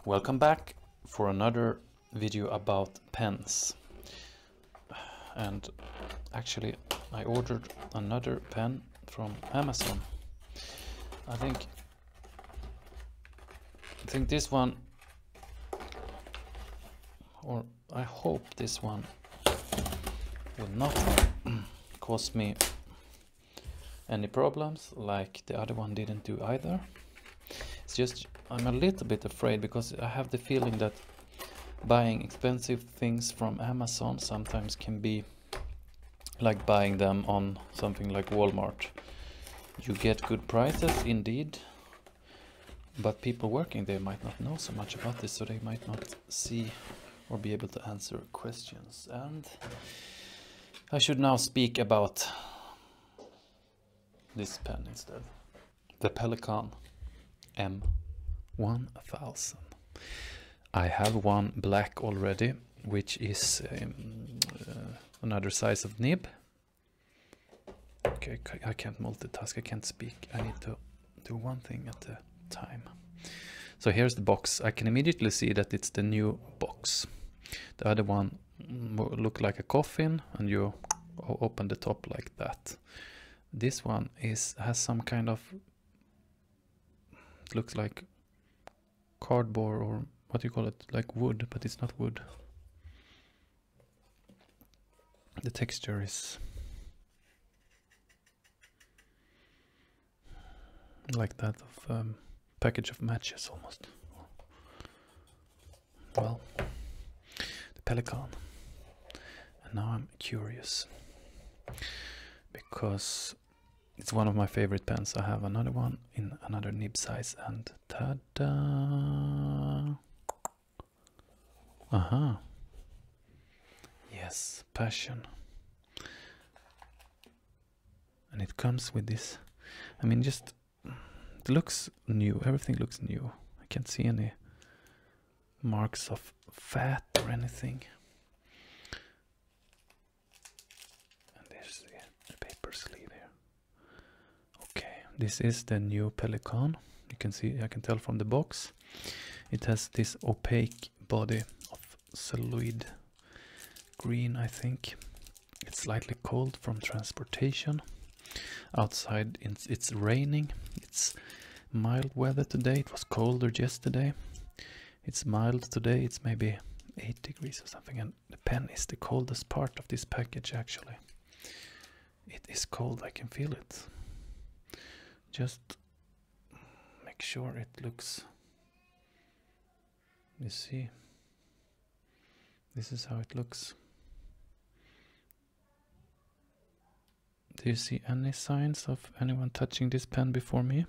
Welcome back for another video about pens. And actually I ordered another pen from Amazon. I think this one, or I hope this one, will not cause me any problems like the other one didn't do either. It's just I'm a little bit afraid because I have the feeling that buying expensive things from Amazon sometimes can be like buying them on something like Walmart. You get good prices indeed, but people working there might not know so much about this, so they might not see or be able to answer questions. And I should now speak about this pen instead. The Pelikan M1000. I have one black already, which is another size of nib. Okay, I can't multitask, I can't speak. I need to do one thing at a time. So here's the box. I can immediately see that it's the new box. The other one looked like a coffin, and you open the top like that. This one has some kind of, looks like cardboard, or what do you call it, like wood, but it's not wood. The texture is like that of package of matches almost. Well, the Pelikan. And now I'm curious because it's one of my favorite pens. I have another one in another nib size, and ta-da! Aha! Yes, passion. And it comes with this. I mean, just it looks new. Everything looks new. I can't see any marks of fat or anything. And there's the paper sleeve here. Okay, this is the new Pelikan. You can see, I can tell from the box. It has this opaque body of celluloid green, I think. It's slightly cold from transportation. Outside it's raining. It's mild weather today. It was colder yesterday. It's mild today. It's maybe 8 degrees or something, and the pen is the coldest part of this package actually. It is cold, I can feel it. Just make sure it looks, you see, this is how it looks. Do you see any signs of anyone touching this pen before me?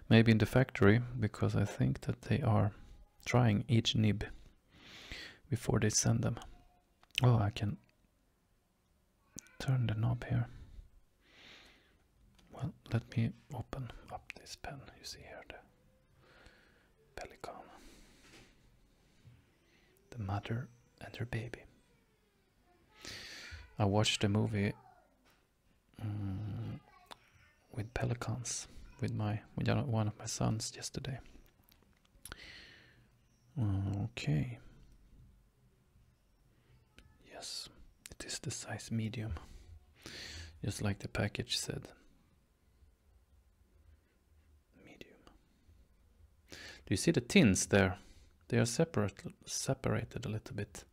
Maybe in the factory, because I think that they are trying each nib before they send them. Oh, I can turn the knob here. Well, let me open up this pen. You see here the Pelikan. The mother and her baby. I watched a movie with pelicans with one of my sons yesterday. Okay. Yes, it is the size medium, just like the package said. Medium. Do you see the tins there? They are separated a little bit.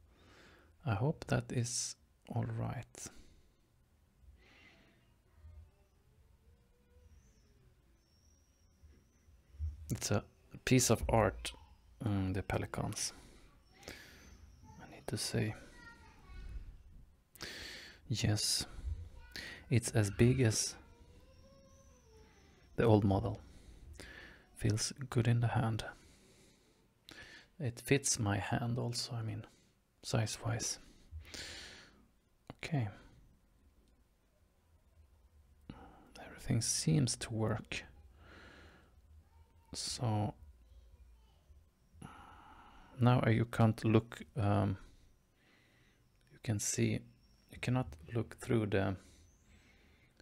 I hope that is all right. It's a piece of art, the Pelikans, I need to say. Yes, it's as big as the old model. Feels good in the hand. It fits my hand also, I mean, size-wise. Okay. everything seems to work. So now you can't look, you can see, you cannot look through the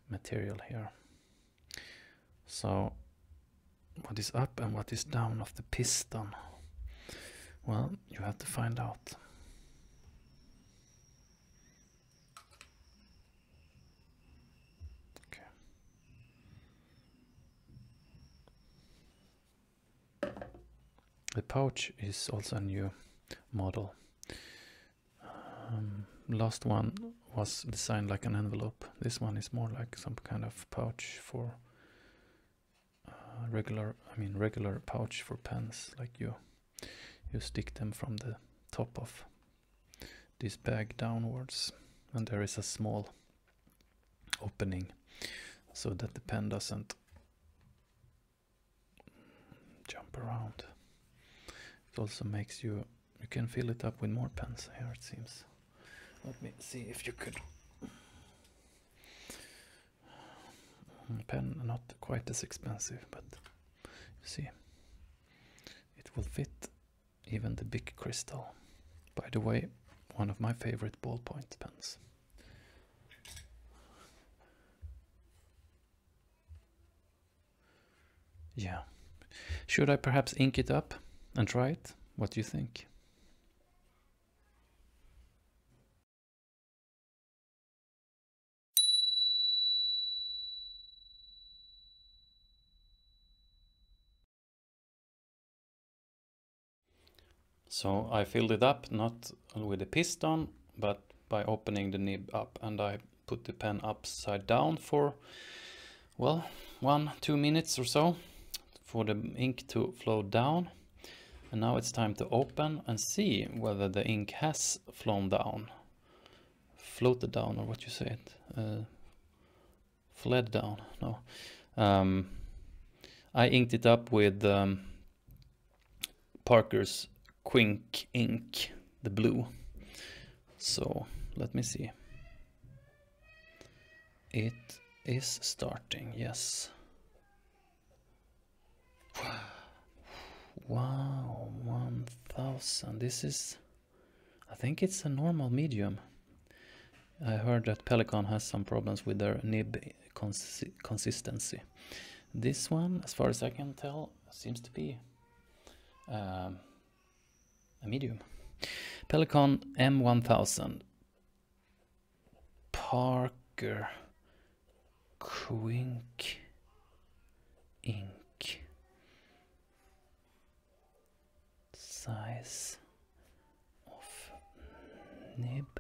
material here. So what is up and what is down of the piston? Well, you have to find out. Okay. The pouch is also a new model. Last one was designed like an envelope. This one is more like some kind of pouch for regular pouch for pens. Like you stick them from the top of this bag downwards, and there is a small opening so that the pen doesn't jump around. It also makes you can fill it up with more pens here, it seems. Let me see if you could. Pen not quite as expensive, but you see, it will fit even the big crystal. By the way, one of my favorite ballpoint pens. Yeah. Should I perhaps ink it up and try it? What do you think? So I filled it up, not with a piston, but by opening the nib up, and I put the pen upside down for, well, 1-2 minutes or so for the ink to flow down. And now it's time to open and see whether the ink has floated down, or what you say it, fled down. No, I inked it up with Parker's Quink ink, the blue. So let me see. It is starting, yes. Wow, 1000. This is, I think it's a normal medium. I heard that Pelikan has some problems with their nib consistency. This one, as far as I can tell, seems to be a medium. Pelikan M1000. Parker Quink ink. Size of nib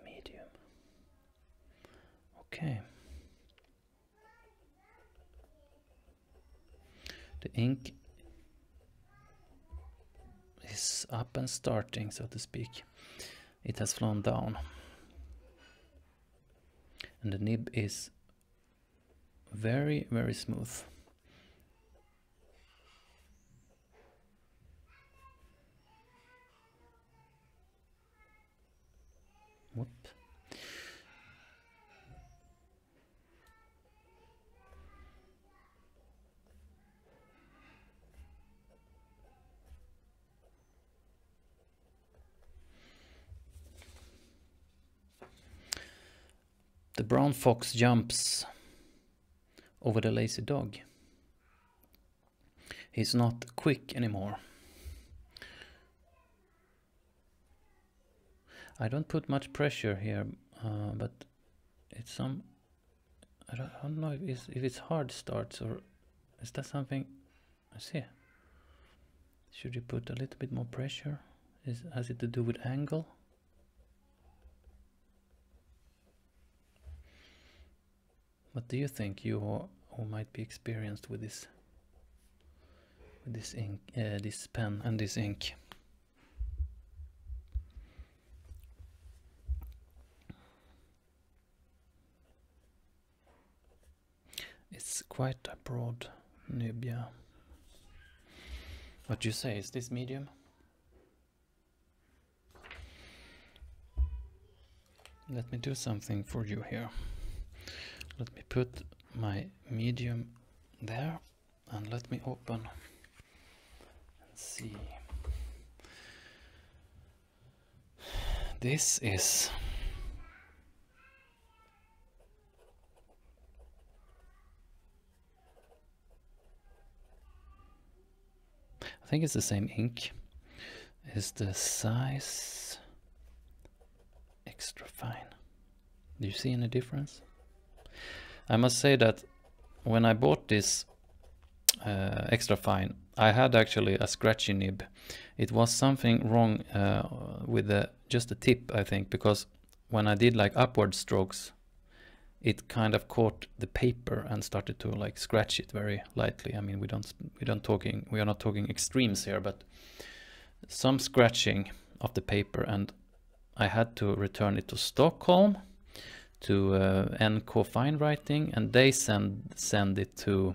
medium. Okay. The ink is up and starting, so to speak. It has flown down. And the nib is very, very smooth. Whoop. The brown fox jumps over the lazy dog. He's not quick anymore. I don't put much pressure here, but it's some, I don't know if it's hard starts, or is that something, I see. Should you put a little bit more pressure? Has it to do with angle? What do you think, you who might be experienced with this ink, this pen and this ink? It's quite a broad nib, yeah. What do you say, is this medium? Let me do something for you here. Let me put my medium there and let me open and see. This is I think it's the same ink. Is the size extra fine? Do you see any difference? I must say that when I bought this extra fine, I had actually a scratchy nib. It was something wrong with just the tip, I think, because when I did like upward strokes, it kind of caught the paper and started to like scratch it very lightly. I mean, we are not talking extremes here, but some scratching of the paper, and I had to return it to Stockholm to NK Fine Writing, and they send it to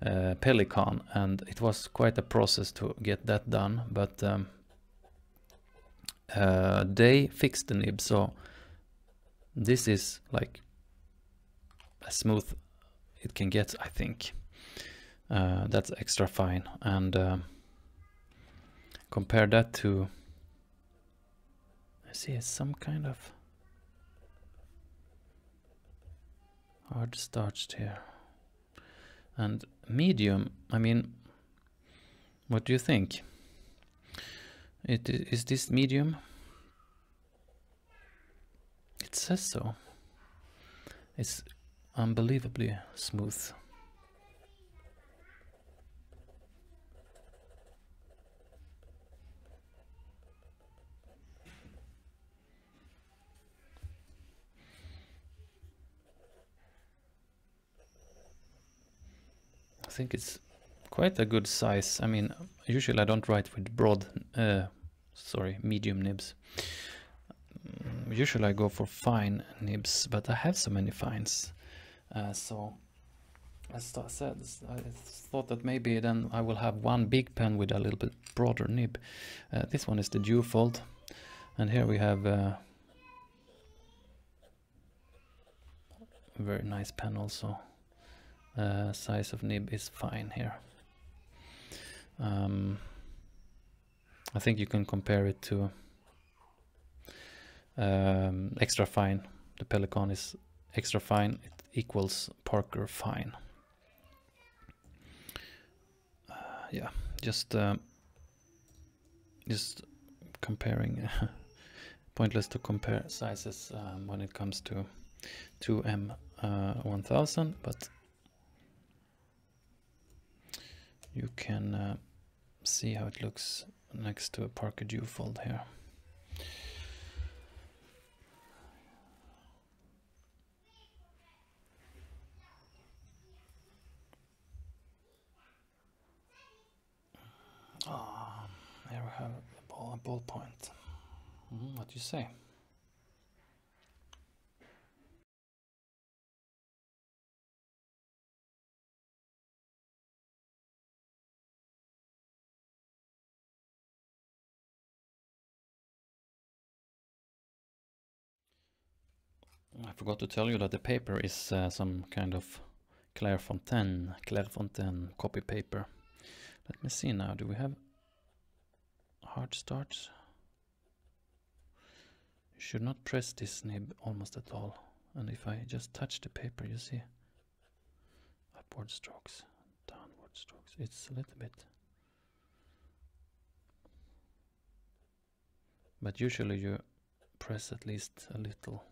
Pelikan, and it was quite a process to get that done, but they fixed the nib, so this is like as smooth it can get, I think. That's extra fine, and compare that to, I see it's some kind of hard starched here. And medium, I mean, what do you think? Is this medium? It says so. It's unbelievably smooth. I think it's quite a good size. I mean, usually I don't write with medium nibs. Usually I go for fine nibs, but I have so many fines. So as I said, I thought that maybe then I will have one big pen with a little bit broader nib. This one is the duofold, and here we have a very nice pen also. Size of nib is fine here. I think you can compare it to extra fine. The Pelikan is extra fine, it equals Parker fine. Yeah, just comparing. Pointless to compare sizes when it comes to 2M1000, but you can see how it looks next to a Parker duofold here. Here we have a ballpoint. What do you say? I forgot to tell you that the paper is some kind of Clairefontaine copy paper. Let me see now, do we have hard starts? You should not press this nib almost at all. And if I just touch the paper, you see upward strokes, downward strokes. It's a little bit. But usually you press at least a little.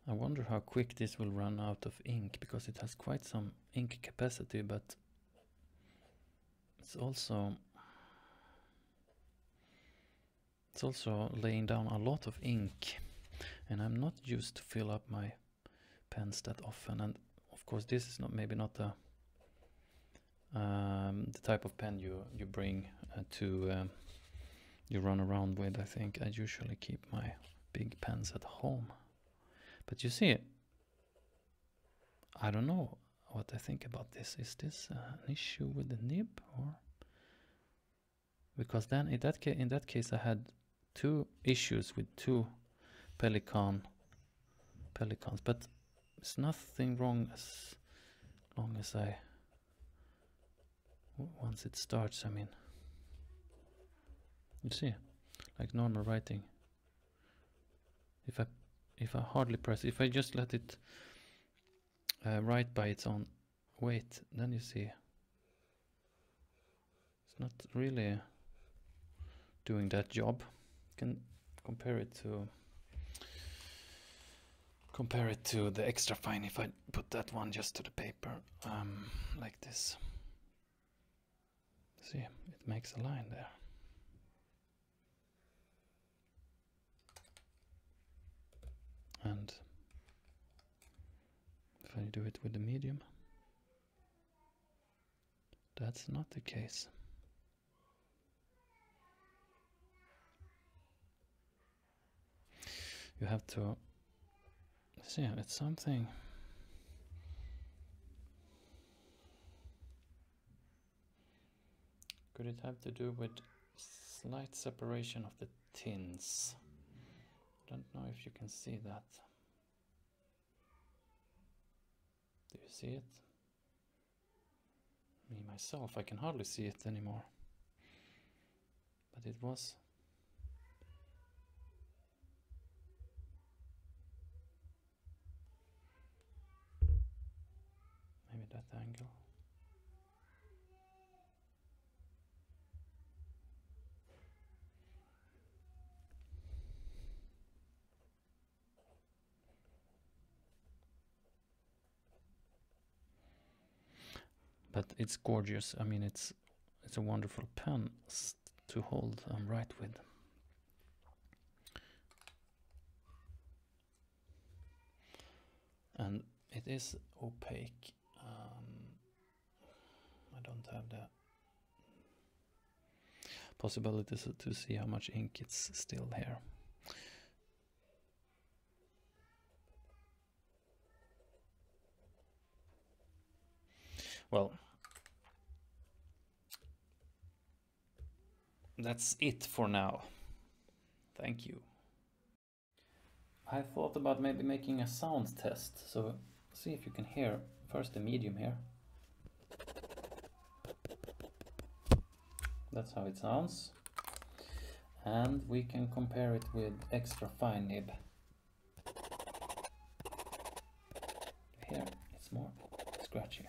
I wonder how quick this will run out of ink, because it has quite some ink capacity, but it's also laying down a lot of ink, and I'm not used to fill up my pens that often. And of course this is maybe not a the type of pen you bring to you run around with. I think I usually keep my big pens at home. But you see, I don't know what I think about this. Is this an issue with the nib, or because then in that case I had 2 issues with 2 Pelikans, but it's nothing wrong as long as once it starts. I mean, you see, like normal writing. If I hardly press, if I just let it write by its own weight, then you see it's not really doing that job. You can compare it to the extra fine if I put that one just to the paper, like this. See, it makes a line there. And if I do it with the medium, that's not the case. You have to see, it's something. Could it have to do with slight separation of the tins? I don't know if you can see that. Do you see it? Me myself, I can hardly see it anymore. But it was. Maybe that angle. But it's gorgeous. I mean, it's a wonderful pen to hold and write with. And it is opaque. I don't have the possibility to see how much ink it's still here. Well, that's it for now. Thank you. I thought about maybe making a sound test, so see if you can hear first the medium here. That's how it sounds. And we can compare it with extra fine nib. Here it's more scratchy.